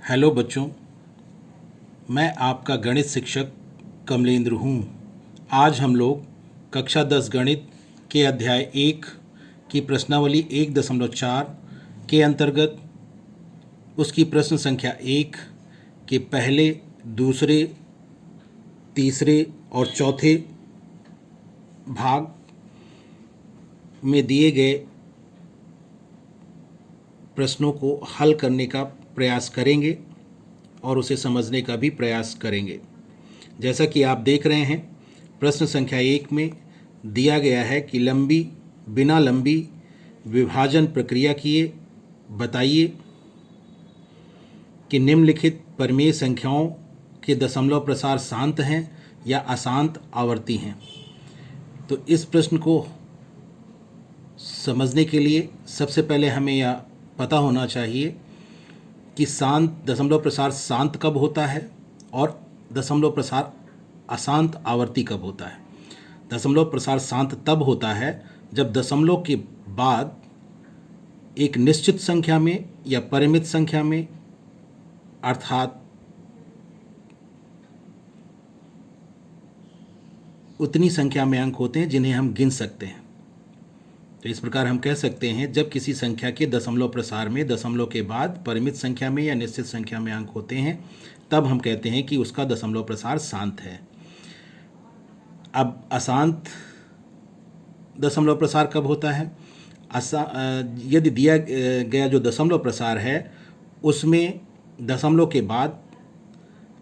Hello बच्चों, मैं आपका गणित शिक्षक कमलेंद्र हूँ। आज हम लोग कक्षा 10 गणित के अध्याय 1 की प्रश्नावली 1.4 के अंतर्गत उसकी प्रश्न संख्या 1 के पहले, दूसरे, तीसरे और चौथे भाग में दिए गए प्रश्नों को हल करने का प्रयास करेंगे और उसे समझने का भी प्रयास करेंगे। जैसा कि आप देख रहे हैं, प्रश्न संख्या 1 में दिया गया है कि बिना लंबी विभाजन प्रक्रिया किए बताइए कि निम्नलिखित परिमेय संख्याओं के दशमलव प्रसार शांत हैं या अशांत आवर्ती हैं। तो इस प्रश्न को समझने के लिए सबसे पहले हमें यह पता होना चाहिए कि दशमलव प्रसार शांत कब होता है और दशमलव प्रसार अशांत आवर्ती कब होता है। दशमलव प्रसार शांत तब होता है जब दशमलव के बाद एक निश्चित संख्या में या परिमित संख्या में, अर्थात उतनी संख्या में अंक होते हैं जिन्हें हम गिन सकते हैं। तो इस प्रकार हम कह सकते हैं, जब किसी संख्या के दशमलव प्रसार में दशमलव के बाद परिमित संख्या में या निश्चित संख्या में अंक होते हैं, तब हम कहते हैं कि उसका दशमलव प्रसार शांत है। अब अशांत दशमलव प्रसार कब होता है? यदि दिया गया जो दशमलव प्रसार है उसमें दशमलव के बाद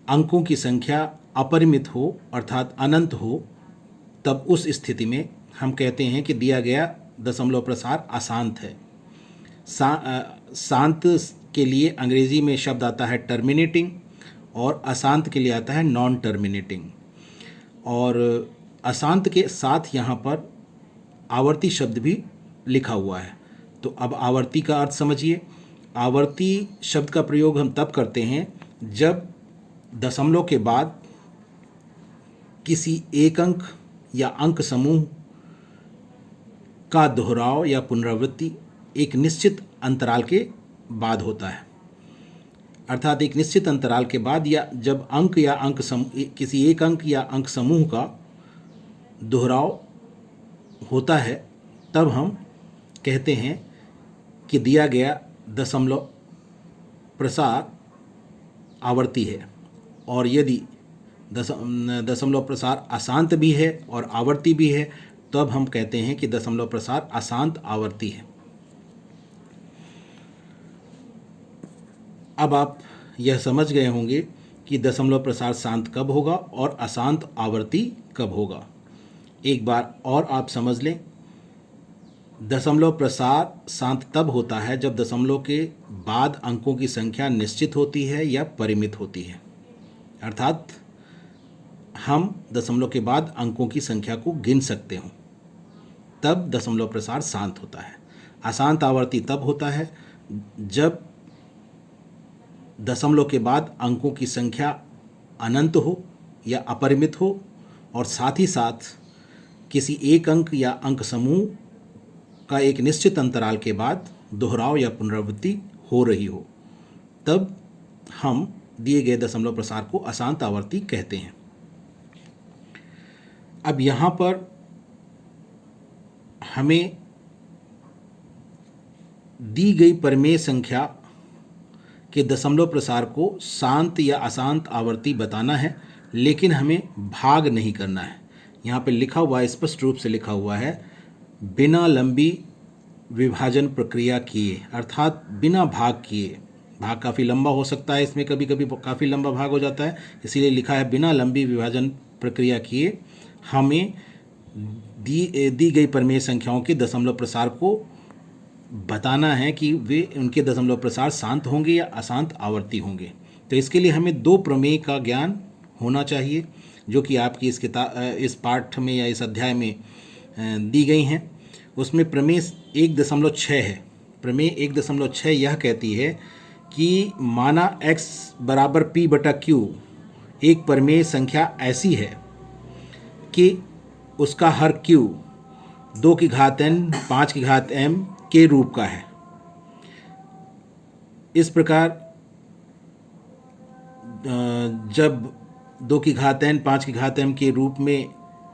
अंकों की संख्या अपरिमित हो, अर्थात अनंत हो, तब उस स्थिति में हम कहते हैं कि दिया गया दशमलव प्रसार अशांत है। शांत के लिए अंग्रेजी में शब्द आता है टर्मिनेटिंग और अशांत के लिए आता है नॉन टर्मिनेटिंग। और अशांत के साथ यहाँ पर आवर्ती शब्द भी लिखा हुआ है। तो अब आवर्ती का अर्थ समझिए। आवर्ती शब्द का प्रयोग हम तब करते हैं जब दशमलव के बाद किसी एक अंक या अंक समूह का दोहराव या पुनरावृत्ति एक निश्चित अंतराल के बाद होता है। अर्थात एक निश्चित अंतराल के बाद, या जब अंक या किसी एक अंक या अंक समूह का दोहराव होता है, तब हम कहते हैं कि दिया गया दशमलव प्रसार आवर्ती है। और यदि दशमलव प्रसार अशांत भी है और आवर्ती भी है, तब हम कहते हैं कि दशमलव प्रसार अशांत आवर्ती है। अब आप यह समझ गए होंगे कि दशमलव प्रसार शांत कब होगा और अशांत आवर्ती कब होगा। एक बार और आप समझ लें, दशमलव प्रसार शांत तब होता है जब दशमलव के बाद अंकों की संख्या निश्चित होती है या परिमित होती है। अर्थात हम दशमलव के बाद अंकों की संख्या को गिन सकते हों, तब दशमलव प्रसार शांत होता है। अशांत आवर्ती तब होता है जब दशमलव के बाद अंकों की संख्या अनंत हो या अपरिमित हो और साथ ही साथ किसी एक अंक या अंक समूह का एक निश्चित अंतराल के बाद दोहराव या पुनरावृत्ति हो रही हो, तब हम दिए गए दशमलव प्रसार को अशांत आवर्ती कहते हैं। अब यहाँ पर हमें दी गई परिमेय संख्या के दशमलव प्रसार को शांत या अशांत आवर्ती बताना है, लेकिन हमें भाग नहीं करना है। यहाँ पे लिखा हुआ है, स्पष्ट रूप से लिखा हुआ है, बिना लंबी विभाजन प्रक्रिया किए, अर्थात बिना भाग किए। भाग काफ़ी लंबा हो सकता है, इसमें कभी कभी काफ़ी लंबा भाग हो जाता है, इसीलिए लिखा है बिना लंबी विभाजन प्रक्रिया किए हमें दी गई परिमेय संख्याओं के दशमलव प्रसार को बताना है कि वे उनके दशमलव प्रसार शांत होंगे या अशांत आवर्ती होंगे। तो इसके लिए हमें दो प्रमेय का ज्ञान होना चाहिए, जो कि आपकी इस पाठ में या इस अध्याय में दी गई हैं। उसमें प्रमेय 1.6 है। प्रमेय 1.6 यह कहती है कि माना x बराबर p/q एक परिमेय संख्या ऐसी है कि उसका हर q 2n 5m के रूप का है। इस प्रकार जब 2 की घात n 5 की घात m के रूप में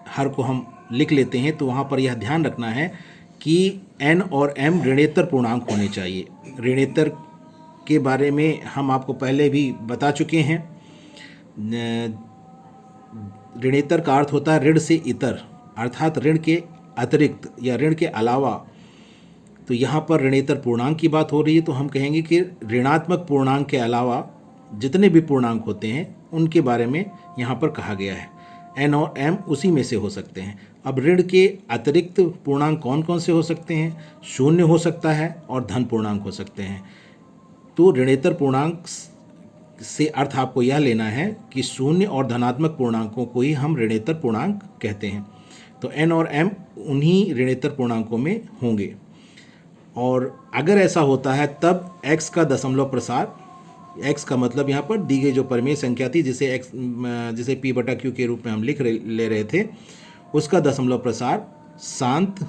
हर को हम लिख लेते हैं तो वहाँ पर यह ध्यान रखना है कि n और m ऋणेतर पूर्णांक होने चाहिए। ऋणेतर के बारे में हम आपको पहले भी बता चुके हैं। ऋणेतर का अर्थ होता है ऋण से इतर, अर्थात ऋण के अतिरिक्त या ऋण के अलावा। तो यहाँ पर ऋणेतर पूर्णांक की बात हो रही है, तो हम कहेंगे कि ऋणात्मक पूर्णांक के अलावा जितने भी पूर्णांक होते हैं उनके बारे में यहाँ पर कहा गया है। n और m उसी में से हो सकते हैं। अब ऋण के अतिरिक्त पूर्णांक कौन कौन से हो सकते हैं? शून्य हो सकता है और धन पूर्णांक हो सकते हैं। तो ऋणेतर पूर्णांक से अर्थ आपको यह लेना है कि शून्य और धनात्मक पूर्णांकों को ही हम ऋणेतर पूर्णांक कहते हैं। तो n और m उन्हीं ऋणेतर पूर्णांकों में होंगे। और अगर ऐसा होता है तब x का दशमलव प्रसार, x का मतलब यहाँ पर दी गई जो परिमेय संख्या थी जिसे p बटा q के रूप में हम ले रहे थे, उसका दशमलव प्रसार शांत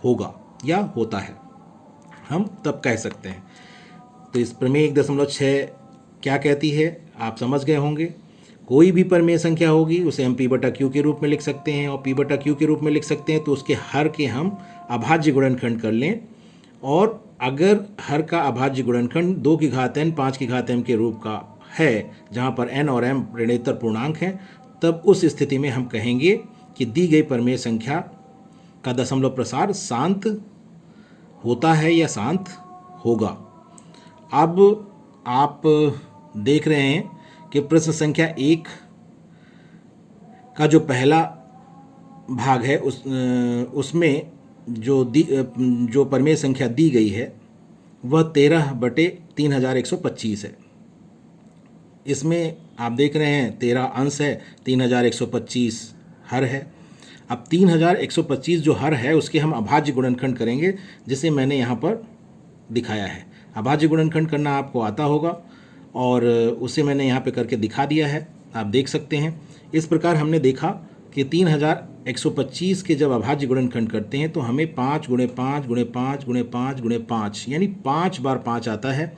होगा या होता है, हम तब कह सकते हैं। तो इस प्रमेय 1.6 क्या कहती है आप समझ गए होंगे। कोई भी परिमेय संख्या होगी उसे हम p बटा q के रूप में लिख सकते हैं, और p बटा q के रूप में लिख सकते हैं तो उसके हर के हम अभाज्य गुणनखंड कर लें। और अगर हर का अभाज्य गुणनखंड 2 की घात n 5 की घात m के रूप का है, जहाँ पर n और m ऋणेतर पूर्णांक हैं, तब उस स्थिति में हम कहेंगे कि दी गई परिमेय संख्या का दशमलव प्रसार शांत होता है या शांत होगा। अब आप देख रहे हैं कि प्रश्न संख्या 1 का जो पहला भाग है उसमें जो परिमेय संख्या दी गई है वह 13/3125 है। इसमें आप देख रहे हैं 13 अंश है, 3125 हर है। अब 3125 जो हर है उसके हम अभाज्य गुणनखंड करेंगे, जिसे मैंने यहाँ पर दिखाया है। अभाज्य गुणनखंड करना आपको आता होगा और उसे मैंने यहाँ पे करके दिखा दिया है, आप देख सकते हैं। इस प्रकार हमने देखा कि 3125 के जब अभाज्य गुणनखंड करते हैं तो हमें 5 × 5 × 5 × 5 × 5 यानी 5 बार 5 आता है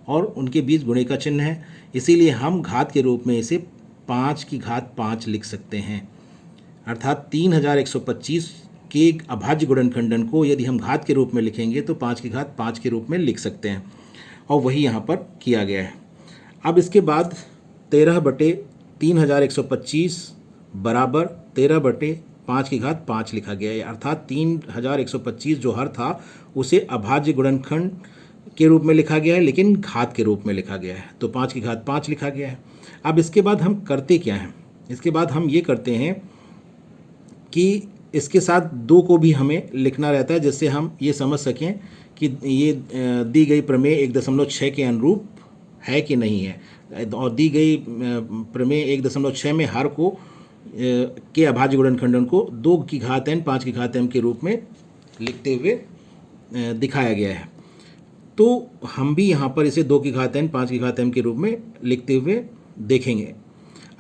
और उनके बीच गुणे का चिन्ह है। इसीलिए हम घात के रूप में इसे 5 की घात 5 लिख सकते हैं। अर्थात 3125 के अभाज्य गुणनखंडन को यदि हम घात के रूप में लिखेंगे तो 5 की घात 5 के रूप में लिख सकते हैं, और वही यहाँ पर किया गया है। अब इसके बाद 13/3125 बराबर 13/5 की घात 5 लिखा गया है। अर्थात 3125 जो हर था उसे अभाज्य गुणनखंड के रूप में लिखा गया है, लेकिन घात के रूप में लिखा गया है, तो 5 की घात 5 लिखा गया है। अब इसके बाद हम करते क्या हैं? इसके बाद हम ये करते हैं कि इसके साथ 2 को भी हमें लिखना रहता है, जिससे हम ये समझ सकें कि ये दी गई प्रमेय 1.6 के अनुरूप है कि नहीं है। और दी गई प्रमेय 1.6 में हर को के अभाज्य गुणनखंडन को 2 की घात n 5 की घात m के रूप में लिखते हुए दिखाया गया है। तो हम भी यहाँ पर इसे 2 की घात n 5 की घात m के रूप में लिखते हुए देखेंगे।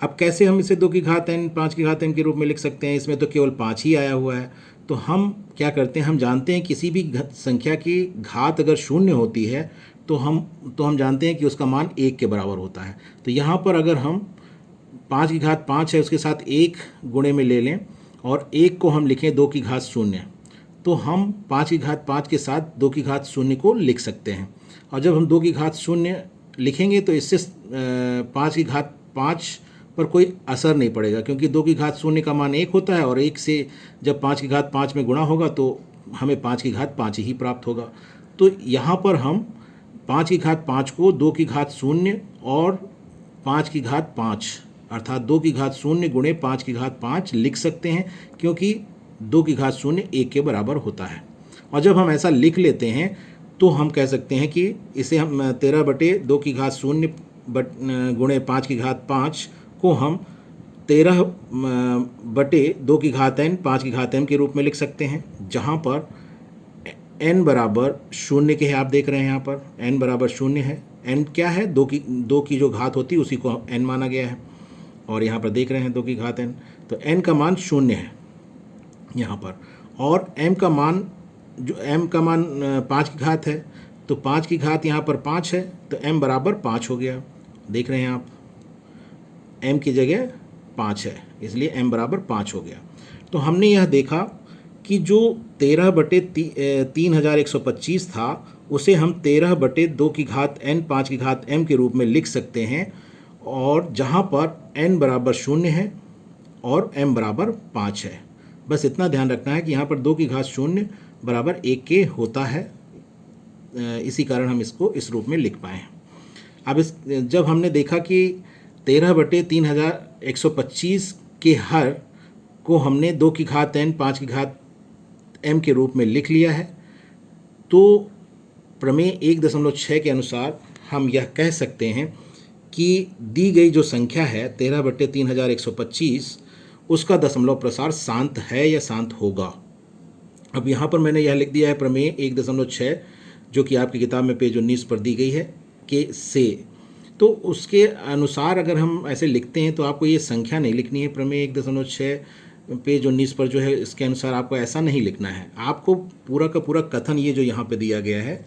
अब कैसे हम इसे 2 की घात n 5 की घात m के रूप में लिख सकते हैं? इसमें तो केवल 5 ही आया हुआ है। तो हम क्या करते हैं, हम जानते हैं किसी भी संख्या की घात अगर शून्य होती है तो हम जानते हैं कि उसका मान 1 के बराबर होता है। तो यहाँ पर अगर हम 5 की घात 5 है उसके साथ 1 गुणे में ले लें और 1 को हम लिखें 2 की घात 0, तो हम 5 की घात 5 के साथ 2 की घात 0 को लिख सकते हैं। और जब हम 2 की घात 0 लिखेंगे तो इससे 5 की घात 5 पर कोई असर नहीं पड़ेगा, क्योंकि 2 की घात 0 का मान 1 होता है और 1 से जब 5 की घात 5 में गुणा होगा तो हमें 5 की घात 5 ही प्राप्त होगा। तो यहाँ पर हम 5 की घात 5 को 2 की घात 0 और 5 की घात 5 अर्थात 2 की घात 0 गुणे 5 की घात 5 लिख सकते हैं, क्योंकि 2 की घात 0 1 के बराबर होता है। और जब हम ऐसा लिख लेते हैं तो हम कह सकते हैं कि इसे हम 13/2 की घात 0 गुणे 5 की घात 5 को हम 13/2 की घात n 5 की घात m के रूप में लिख सकते हैं, जहाँ पर n बराबर 0 के है। आप देख रहे हैं यहाँ पर n बराबर 0 है। n क्या है? 2 की जो घात होती है उसी को n माना गया है, और यहाँ पर देख रहे हैं 2 की घात n, तो n का मान 0 है यहाँ पर। और m का मान 5 की घात है, तो 5 की घात यहाँ पर 5 है, तो m बराबर 5 हो गया। देख रहे हैं आप। m की जगह 5 है, इसलिए m बराबर 5 हो गया। तो हमने यह देखा कि जो 13/3125 था उसे हम 13/2 की घात n 5 की घात m के रूप में लिख सकते हैं, और जहाँ पर n बराबर 0 है और m बराबर 5 है। बस इतना ध्यान रखना है कि यहाँ पर 2 की घात 0 बराबर 1 के होता है, इसी कारण हम इसको इस रूप में लिख पाए। अब जब हमने देखा कि 13/3125 के हर को हमने 2 की घात n 5 की घात m के रूप में लिख लिया है, तो प्रमेय 1.6 के अनुसार हम यह कह सकते हैं कि दी गई जो संख्या है 13/3125 उसका दशमलव प्रसार शांत है या शांत होगा। अब यहाँ पर मैंने यह लिख दिया है प्रमेय 1.6, जो कि आपकी किताब में पेज 19 पर दी गई है के से। तो उसके अनुसार अगर हम ऐसे लिखते हैं तो आपको ये संख्या नहीं लिखनी है प्रमेय 1.6 पेज 19 पर जो है, इसके अनुसार आपको ऐसा नहीं लिखना है। आपको पूरा का पूरा कथन ये जो यहाँ पे दिया गया है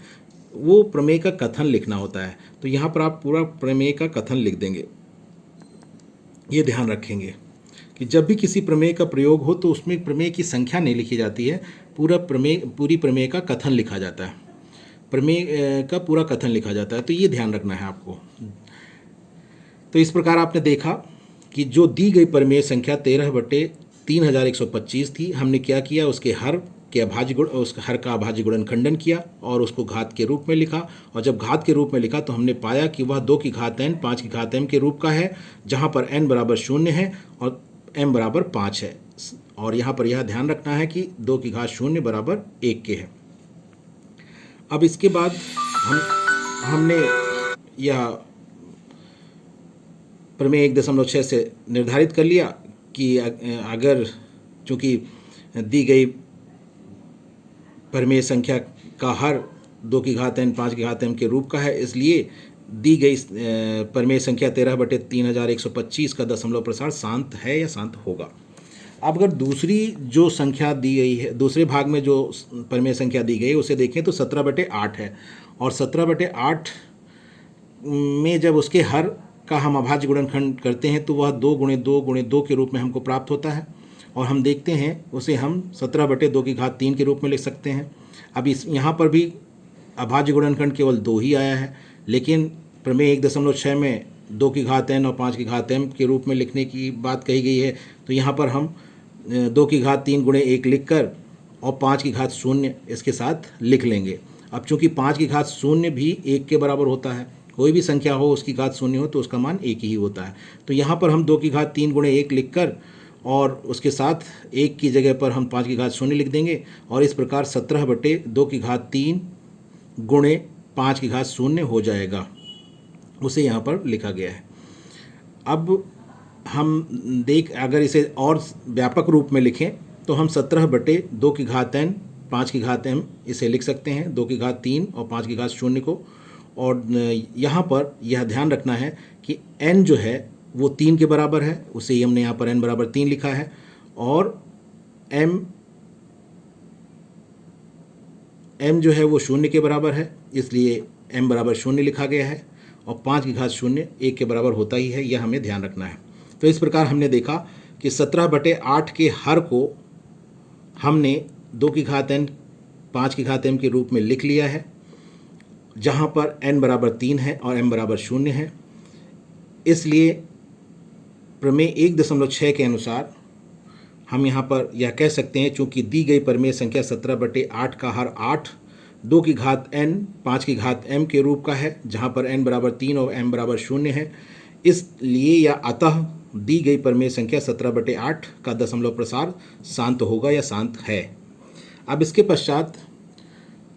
वो प्रमेय का कथन लिखना होता है। तो यहाँ पर आप पूरा प्रमेय का कथन लिख देंगे। ये ध्यान रखेंगे कि जब भी किसी प्रमेय का प्रयोग हो तो उसमें प्रमेय की संख्या नहीं लिखी जाती है, पूरी प्रमेय का कथन लिखा जाता है, प्रमेय का पूरा कथन लिखा जाता है। तो ये ध्यान रखना है आपको। तो इस प्रकार आपने देखा कि जो दी गई प्रमेय संख्या 13/3125 थी, हमने क्या किया, उसके हर के अभाज्य गुण, उस हर का अभाज्य गुणनखंडन किया और उसको घात के रूप में लिखा। और जब घात के रूप में लिखा तो हमने पाया कि वह 2 की घात n 5 की घात m के रूप का है, जहाँ पर n बराबर 0 है और m बराबर 5 है। और यहाँ पर यह ध्यान रखना है कि 2 की घात 0 बराबर 1 के है। अब इसके बाद हमने यह प्रमेय 1.6 से निर्धारित कर लिया कि अगर चूँकि दी गई प्रमेय संख्या का हर 2 की घात n 5 की घात m के रूप का है, इसलिए दी गई प्रमेय संख्या 13/3125 का दशमलव प्रसार शांत है या शांत होगा। अब अगर दूसरी जो संख्या दी गई है, दूसरे भाग में जो प्रमेय संख्या दी गई है उसे देखें तो 17/8 है, और 17/8 में जब उसके हर का हम अभाज्य गुणनखंड करते हैं तो वह 2 × 2 × 2 के रूप में हमको प्राप्त होता है, और हम देखते हैं उसे हम 17/2 की घात 3 के रूप में लिख सकते हैं। अब इस यहाँ पर भी अभाज्य गुणनखंड केवल 2 ही आया है, लेकिन प्रमेय 1.6 में 2 की घात n और 5 की घात m के रूप में लिखने की बात कही गई है। तो यहाँ पर हम 2 की घात 3 × 1 लिख कर और 5 की घात 0 इसके साथ लिख लेंगे। अब चूँकि 5 की घात 0 भी 1 के बराबर होता है, कोई भी संख्या हो उसकी घात 0 हो तो उसका मान 1 ही होता है। तो यहाँ पर हम 2 की घात 3 × 1 लिख कर और उसके साथ 1 की जगह पर हम 5 की घात 0 लिख देंगे, और इस प्रकार 17/2 की घात 3 × 5 की घात 0 हो जाएगा, उसे यहाँ पर लिखा गया है। अब हम अगर इसे और व्यापक रूप में लिखें तो हम 17/2 की घात n 5 की घात m इसे लिख सकते हैं, 2 की घात 3 और 5 की घात 0 को। और यहाँ पर यह ध्यान रखना है कि n जो है वो 3 के बराबर है, उसे ही हमने यहाँ पर n बराबर 3 लिखा है, और m जो है वो 0 के बराबर है, इसलिए m बराबर 0 लिखा गया है, और 5 की घात 0 1 के बराबर होता ही है, यह हमें ध्यान रखना है। तो इस प्रकार हमने देखा कि 17/8 के हर को हमने 2 की घात n 5 की घात m के रूप में लिख लिया है, जहाँ पर n बराबर 3 है और m बराबर 0 है। इसलिए प्रमेय 1.6 के अनुसार हम यहाँ पर यह कह सकते हैं, चूँकि दी गई प्रमेय संख्या 17/8 का हर 8 2 की घात n 5 की घात m के रूप का है, जहाँ पर n बराबर 3 और m बराबर 0 है, इसलिए या अतः दी गई प्रमेय संख्या 17/8 का दशमलव प्रसार शांत होगा या शांत है। अब इसके पश्चात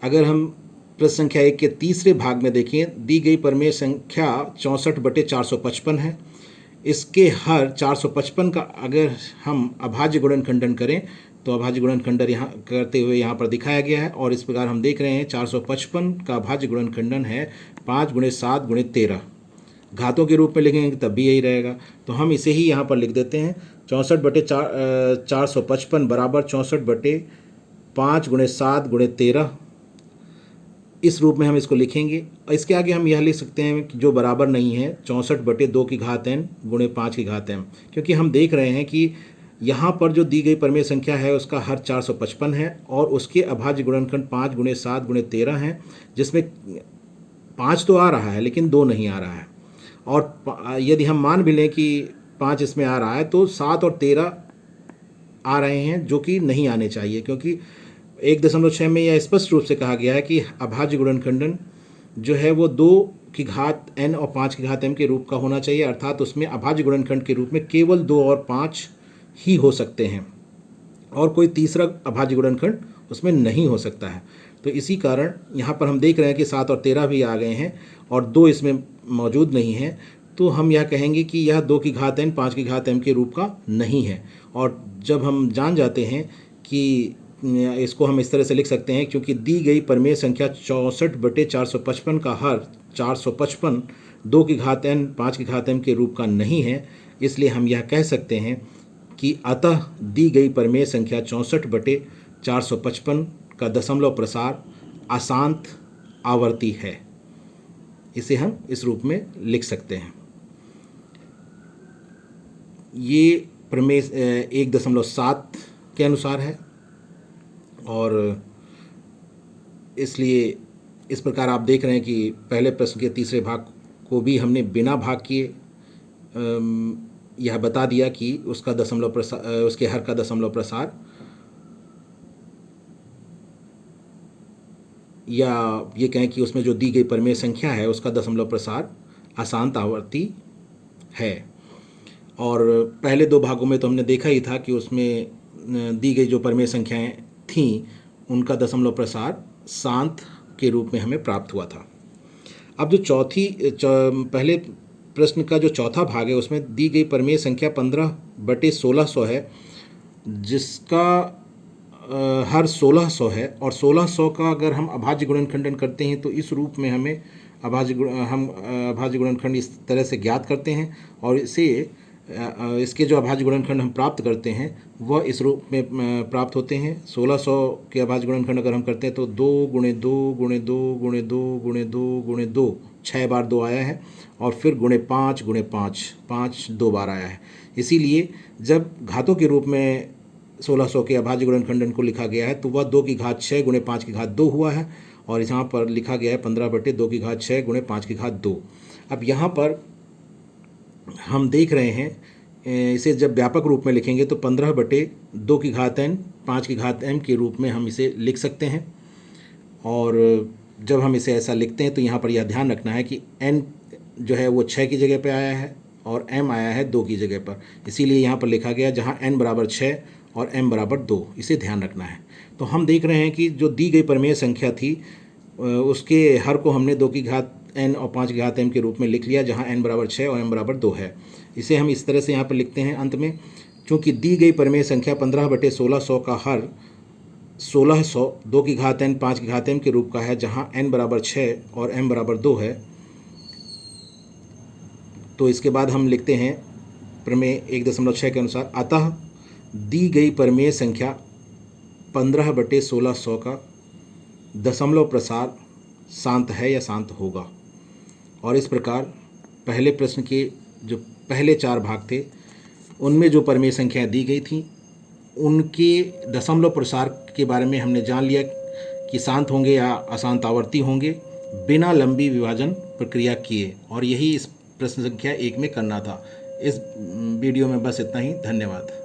अगर हम प्रश्न संख्या 1 के तीसरे भाग में देखें, दी गई प्रमेय संख्या 64/455 है। इसके हर 455 का अगर हम अभाज्य गुणनखंडन करें तो अभाज्य गुणनखंडन यहाँ करते हुए यहाँ पर दिखाया गया है, और इस प्रकार हम देख रहे हैं 455 का अभाज्य गुणनखंडन है 5 × 7 × 13। घातों के रूप में लिखेंगे तब भी यही रहेगा, तो हम इसे ही यहाँ पर लिख देते हैं 64/455 बराबर 64/5 × 7 × 13। इस रूप में हम इसको लिखेंगे। और इसके आगे हम यह लिख सकते हैं कि जो बराबर नहीं है 64/2 की घात n गुणे 5 की घात m, क्योंकि हम देख रहे हैं कि यहाँ पर जो दी गई परिमेय संख्या है उसका हर 455 है और उसके अभाज्य गुणनखंड 5 गुणे 7 गुणे 13 है, जिसमें 5 तो आ रहा है लेकिन 2 नहीं आ रहा है। और यदि हम मान भी लें कि 5 इसमें आ रहा है तो 7 और 13 आ रहे हैं, जो कि नहीं आने चाहिए, क्योंकि 1.6 में यह स्पष्ट रूप से कहा गया है कि अभाज्य गुणनखंडन जो है वो 2 की घात n और 5 की घात m के रूप का होना चाहिए, अर्थात उसमें अभाज्य गुणनखंड के रूप में केवल 2 और 5 ही हो सकते हैं और कोई तीसरा अभाज्य गुणनखंड उसमें नहीं हो सकता है। तो इसी कारण यहाँ पर हम देख रहे हैं कि 7 और 13 भी आ गए हैं और 2 इसमें मौजूद नहीं है, तो हम यह कहेंगे कि यह 2 की घात n 5 की घात m के रूप का नहीं है। और जब हम जान जाते हैं कि इसको हम इस तरह से लिख सकते हैं, क्योंकि दी गई परिमेय संख्या 64/455 का हर 455 2 की घात n 5 की घात m के रूप का नहीं है, इसलिए हम यह कह सकते हैं कि अतः दी गई परिमेय संख्या 64/455 का दशमलव प्रसार अशांत आवर्ती है। इसे हम इस रूप में लिख सकते हैं। ये प्रमेय 1.7 के अनुसार है और इसलिए इस प्रकार आप देख रहे हैं कि पहले प्रश्न के तीसरे भाग को भी हमने बिना भाग किए यह बता दिया कि उसका दशमलव प्रसार, उसके हर का दशमलव प्रसार या ये कहें कि उसमें जो दी गई परिमेय संख्या है उसका दशमलव प्रसार अशांत आवर्ती है। और पहले 2 भागों में तो हमने देखा ही था कि उसमें दी गई जो परिमेय संख्याएं थीं उनका दशमलव प्रसार शांत के रूप में हमें प्राप्त हुआ था। अब जो पहले प्रश्न का जो चौथा भाग है उसमें दी गई परिमेय संख्या 15/1600 है, जिसका हर 1600 है और 1600 का अगर हम अभाज्य गुणनखंडन करते हैं तो इस रूप में हमें अभाज्य गुणनखंड इस तरह से ज्ञात करते हैं और इसके जो अभाज्य गुणनखंड हम प्राप्त करते हैं वह इस रूप में प्राप्त होते हैं। 1600 के अभाज्य गुणनखंड अगर हम करते हैं तो 2 गुणे 2 गुणे 2 गुणे 2 गुणे 2 गुणे 2 6 बार 2 आया है और फिर गुणे 5 गुणे 5 5 2 बार आया है। इसीलिए जब घातों के रूप में 1600 के अभाज्य गुणनखंडन को लिखा गया है तो वह 2 की घात 6 गुणे 5 की घात 2 हुआ है और यहाँ पर लिखा गया है 15/2 की घात 6 गुणे 5 की घात 2। अब यहाँ पर हम देख रहे हैं इसे जब व्यापक रूप में लिखेंगे तो 15/2 की घात n 5 की घात m के रूप में हम इसे लिख सकते हैं। और जब हम इसे ऐसा लिखते हैं तो यहाँ पर यह ध्यान रखना है कि n जो है वो 6 की जगह पे आया है और m आया है 2 की जगह पर, इसीलिए यहाँ पर लिखा गया जहाँ n बराबर 6 और m बराबर 2, इसे ध्यान रखना है। तो हम देख रहे हैं कि जो दी गई परिमेय संख्या थी उसके हर को हमने 2 की घात n और 5 की घात m के रूप में लिख लिया, जहाँ n बराबर 6 और m बराबर 2 है। इसे हम इस तरह से यहाँ पर लिखते हैं अंत में, चूँकि दी गई परिमेय संख्या 15/1600 का हर 1600 2 की घात n 5 की घात m के रूप का है, जहाँ n बराबर 6 और m बराबर 2 है। तो इसके बाद हम लिखते हैं प्रमेय 1.6 के अनुसार, अतः दी गई परिमेय संख्या 15/1600 का दशमलव प्रसार शांत है या शांत होगा। और इस प्रकार पहले प्रश्न के जो पहले 4 भाग थे उनमें जो परिमेय संख्याएं दी गई थी उनके दशमलव प्रसार के बारे में हमने जान लिया कि शांत होंगे या अशांत आवर्ती होंगे बिना लंबी विभाजन प्रक्रिया किए, और यही इस प्रश्न संख्या 1 में करना था। इस वीडियो में बस इतना ही। धन्यवाद।